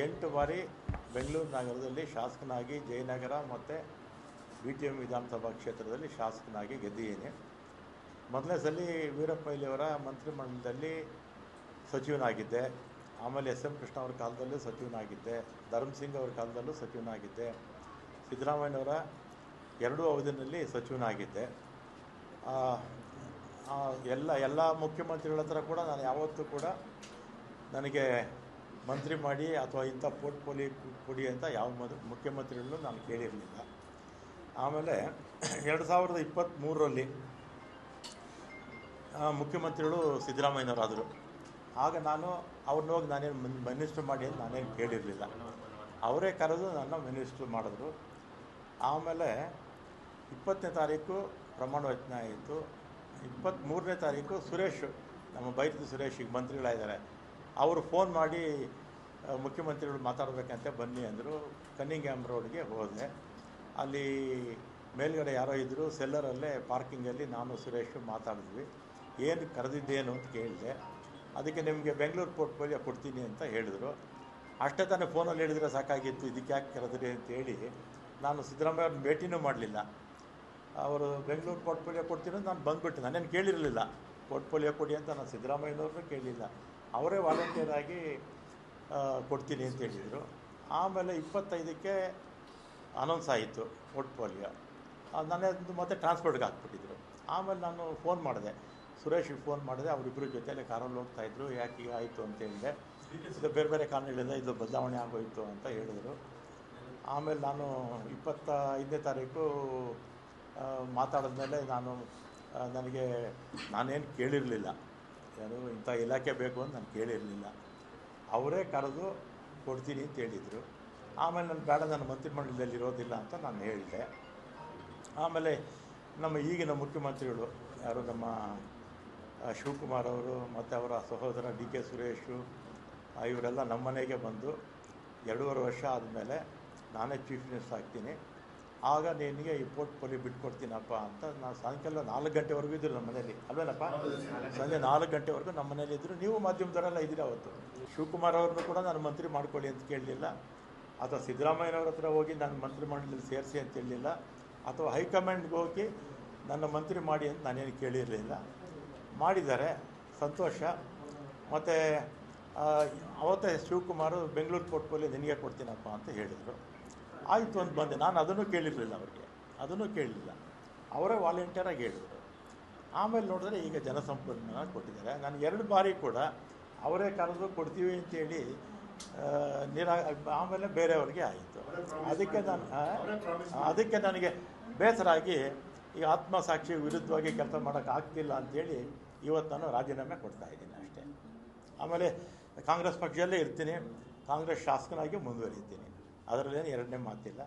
ಎಂಟು ಬಾರಿ ಬೆಂಗಳೂರು ನಗರದಲ್ಲಿ ಶಾಸಕನಾಗಿ ಜಯನಗರ ಮತ್ತು BTM ವಿಧಾನಸಭಾ ಕ್ಷೇತ್ರದಲ್ಲಿ ಶಾಸಕನಾಗಿ ಗೆದ್ದಿದ್ದೀನಿ. ಮೊದಲನೇ ಸಲ ವೀರಪ್ಪ ಮೊಯ್ಲಿಯವರ ಮಂತ್ರಿಮಂಡಲದಲ್ಲಿ ಸಚಿವನಾಗಿದ್ದೆ. ಆಮೇಲೆ SM ಕೃಷ್ಣ ಅವರ ಕಾಲದಲ್ಲೂ ಸಚಿವನಾಗಿದ್ದೆ. ಧರ್ಮಸಿಂಗ್ ಅವರ ಕಾಲದಲ್ಲೂ ಸಚಿವನಾಗಿದ್ದೆ. ಸಿದ್ದರಾಮಯ್ಯನವರ ಎರಡೂ ಅವಧಿಯಲ್ಲಿ ಸಚಿವನಾಗಿದ್ದೆ. ಎಲ್ಲ ಮುಖ್ಯಮಂತ್ರಿಗಳ ಹತ್ರ ಕೂಡ ನಾನು ಯಾವತ್ತೂ ಕೂಡ ನನಗೆ ಮಂತ್ರಿ ಮಾಡಿ ಅಥವಾ ಇಂಥ ಪೋರ್ಟ್ಫೋಲಿಯೋ ಕೊಡಿ ಅಂತ ಯಾವ ಮುಖ್ಯಮಂತ್ರಿಗಳನ್ನೂ ನಾನು ಕೇಳಿರಲಿಲ್ಲ. ಆಮೇಲೆ 2023ರಲ್ಲಿ ಮುಖ್ಯಮಂತ್ರಿಗಳು ಸಿದ್ದರಾಮಯ್ಯನವರಾದರು. ಆಗ ನಾನು ಅವ್ರನ್ನ ಹೋಗಿ ನಾನೇನು ಮಿನಿಸ್ಟ್ರ್ ಮಾಡಿ ಅಂತ ನಾನೇನು ಕೇಳಿರಲಿಲ್ಲ. ಅವರೇ ಕರೆದು ನನ್ನ ಮಿನಿಸ್ಟ್ರ್ ಮಾಡಿದ್ರು. ಆಮೇಲೆ 20ನೇ ತಾರೀಕು ಪ್ರಮಾಣ ವಚನ ಆಯಿತು. 23ನೇ ತಾರೀಕು ಸುರೇಶ್, ನಮ್ಮ ಬೈರತಿ ಸುರೇಶ್ ಈಗ ಮಂತ್ರಿಗಳಾಗಿದ್ದಾರೆ, ಅವರು ಫೋನ್ ಮಾಡಿ ಮುಖ್ಯಮಂತ್ರಿಗಳು ಮಾತಾಡಬೇಕಂತೆ ಬನ್ನಿ ಅಂದರು. ಕನ್ನಿಂಗ್ಹ್ಯಾಮ್ ರೋಡ್ಗೆ ಹೋದೆ. ಅಲ್ಲಿ ಮೇಲ್ಗಡೆ ಯಾರೋ ಇದ್ದರು, ಸೆಲ್ಲರಲ್ಲೇ ಪಾರ್ಕಿಂಗಲ್ಲಿ ನಾನು ಸುರೇಶ್ ಮಾತಾಡಿದ್ವಿ. ಏನು ಕರೆದಿದ್ದೇನು ಅಂತ ಕೇಳಿದೆ. ಅದಕ್ಕೆ ನಿಮಗೆ ಬೆಂಗಳೂರು ಪೋರ್ಟ್ಫೋಲಿಯೋ ಕೊಡ್ತೀನಿ ಅಂತ ಹೇಳಿದರು. ಅಷ್ಟೇ ತಾನೇ ಫೋನಲ್ಲಿ ಹೇಳಿದರೆ ಸಾಕಾಗಿತ್ತು, ಇದಕ್ಕೆ ಯಾಕೆ ಕರೆದ್ರಿ ಅಂತೇಳಿ ನಾನು ಸಿದ್ದರಾಮಯ್ಯ ಅವ್ರನ್ನ ಭೇಟಿನೂ ಮಾಡಲಿಲ್ಲ. ಅವರು ಬೆಂಗಳೂರು ಪೋರ್ಟ್ಫೋಲಿಯೋ ಕೊಡ್ತೀನಿ ಅಂತ ನಾನು ಬಂದುಬಿಟ್ಟು ನಾನೇನು ಕೇಳಿರಲಿಲ್ಲ. ಪೋರ್ಟ್ಫೋಲಿಯೋ ಕೊಡಿ ಅಂತ ನಾನು ಸಿದ್ದರಾಮಯ್ಯನವ್ರನ್ನೂ ಕೇಳಲಿಲ್ಲ. ಅವರೇ ವಾಲಂಟಿಯರ್ ಆಗಿ ಕೊಡ್ತೀನಿ ಅಂತ ಹೇಳಿದರು. ಆಮೇಲೆ 25ಕ್ಕೆ ಅನೌನ್ಸ್ ಆಯಿತು ಪೋರ್ಟ್ಫೋಲಿಯೋ. ನನ್ನದು ಮತ್ತೆ ಟ್ರಾನ್ಸ್ಪೋರ್ಟ್ಗೆ ಹಾಕ್ಬಿಟ್ಟಿದ್ರು. ಆಮೇಲೆ ನಾನು ಫೋನ್ ಮಾಡಿದೆ, ಸುರೇಶ್ಗೆ ಫೋನ್ ಮಾಡಿದೆ. ಅವರಿಬ್ಬರು ಜೊತೆಯಲ್ಲೇ ಕಾರಲ್ಲಿ ಹೋಗ್ತಾಯಿದ್ರು. ಯಾಕೆ ಈಗ ಆಯಿತು ಅಂತ ಹೇಳಿದೆ. ಇದು ಬೇರೆ ಬೇರೆ ಕಾರಣಗಳಿಂದ ಇದು ಬದಲಾವಣೆ ಆಗೋಯಿತು ಅಂತ ಹೇಳಿದರು. ಆಮೇಲೆ ನಾನು 25ನೇ ತಾರೀಕು ಮಾತಾಡಿದ್ಮೇಲೆ ನಾನೇನು ಕೇಳಿರಲಿಲ್ಲ, ಯಾರು ಇಂಥ ಇಲಾಖೆ ಬೇಕು ಅಂತ ನಾನು ಕೇಳಿರಲಿಲ್ಲ. ಅವರೇ ಕರೆದು ಕೊಡ್ತೀನಿ ಅಂತ ಹೇಳಿದರು. ಆಮೇಲೆ ನಾನು ಬೇಡ, ನನ್ನ ಮಂತ್ರಿಮಂಡಲದಲ್ಲಿ ಇರೋದಿಲ್ಲ ಅಂತ ನಾನು ಹೇಳಿದೆ. ಆಮೇಲೆ ನಮ್ಮ ಈಗಿನ ಮುಖ್ಯಮಂತ್ರಿಗಳು ಯಾರು, ನಮ್ಮ ಶಿವಕುಮಾರ್ ಅವರು ಮತ್ತು ಅವರ ಸಹೋದರ DK ಸುರೇಶು, ಇವರೆಲ್ಲ ನಮ್ಮ ಮನೆಗೆ ಬಂದು 2.5 ವರ್ಷ ಆದಮೇಲೆ ನಾನೇ ಚೀಫ್ ಮಿನಿಸ್ಟರ್ ಆಗ್ತೀನಿ, ಆಗ ನಿನಗೆ ಈ ಪೋರ್ಟ್ಫೋಲಿಯೋ ಬಿಟ್ಕೊಡ್ತೀನಪ್ಪ ಅಂತ. ನಾನು ಸಾಯಂಕಾಲ 4 ಗಂಟೆವರೆಗೂ ಇದ್ದರು ನಮ್ಮ ಮನೇಲಿ, ಅಲ್ವೇನಪ್ಪ? ಸಂಜೆ 4 ಗಂಟೆವರೆಗೂ ನಮ್ಮ ಮನೇಲಿ ಇದ್ದರು. ನೀವು ಮಾಧ್ಯಮದವರೆಲ್ಲ ಇದ್ದೀರಿ. ಅವತ್ತು ಶಿವಕುಮಾರ್ ಅವ್ರನ್ನೂ ಕೂಡ ನಾನು ಮಂತ್ರಿ ಮಾಡ್ಕೊಳ್ಳಿ ಅಂತ ಕೇಳಲಿಲ್ಲ, ಅಥವಾ ಸಿದ್ದರಾಮಯ್ಯನವ್ರ ಹತ್ರ ಹೋಗಿ ನನ್ನ ಮಂತ್ರಿಮಂಡಲದಲ್ಲಿ ಸೇರಿಸಿ ಅಂತ ಹೇಳಲಿಲ್ಲ, ಅಥವಾ ಹೈಕಮಾಂಡ್ಗೆ ಹೋಗಿ ನನ್ನ ಮಂತ್ರಿ ಮಾಡಿ ಅಂತ ನಾನೇನು ಕೇಳಿರಲಿಲ್ಲ. ಮಾಡಿದ್ದಾರೆ, ಸಂತೋಷ. ಮತ್ತು ಅವತ್ತೇ ಶಿವಕುಮಾರು ಬೆಂಗಳೂರು ಪೋರ್ಟ್ಫೋಲಿಯೋ ನಿನಗೆ ಕೊಡ್ತೀನಪ್ಪ ಅಂತ ಹೇಳಿದರು. ಆಯಿತು ಅಂತ ಬಂದೆ. ನಾನು ಅದನ್ನು ಕೇಳಿರಲಿಲ್ಲ, ಅವರಿಗೆ ಅದನ್ನು ಕೇಳಲಿಲ್ಲ. ಅವರೇ ವಾಲಂಟಿಯರಾಗಿ ಹೇಳಿದರು. ಆಮೇಲೆ ನೋಡಿದ್ರೆ ಈಗ ಜಲಸಂಪನ್ಮೂಲ ಕೊಟ್ಟಿದ್ದಾರೆ. ನಾನು 2 ಬಾರಿ ಕೂಡ ಅವರೇ ಕರೆದು ಕೊಡ್ತೀವಿ ಅಂತೇಳಿ ಆಮೇಲೆ ಬೇರೆಯವ್ರಿಗೆ ಆಯಿತು. ಅದಕ್ಕೆ ನನಗೆ ಬೇಸರ ಆಗಿ ಈ ಆತ್ಮಸಾಕ್ಷಿ ವಿರುದ್ಧವಾಗಿ ಕೆಲಸ ಮಾಡೋಕ್ಕಾಗ್ತಿಲ್ಲ ಅಂಥೇಳಿ ಇವತ್ತು ನಾನು ರಾಜೀನಾಮೆ ಕೊಡ್ತಾಯಿದ್ದೀನಿ ಅಷ್ಟೇ. ಆಮೇಲೆ ಕಾಂಗ್ರೆಸ್ ಪಕ್ಷದಲ್ಲೇ ಇರ್ತೀನಿ, ಕಾಂಗ್ರೆಸ್ ಶಾಸಕನಾಗಿ ಮುಂದುವರಿತೀನಿ, ಅದರಲ್ಲೇನು ಎರಡನೇ ಮಾತಿಲ್ಲ.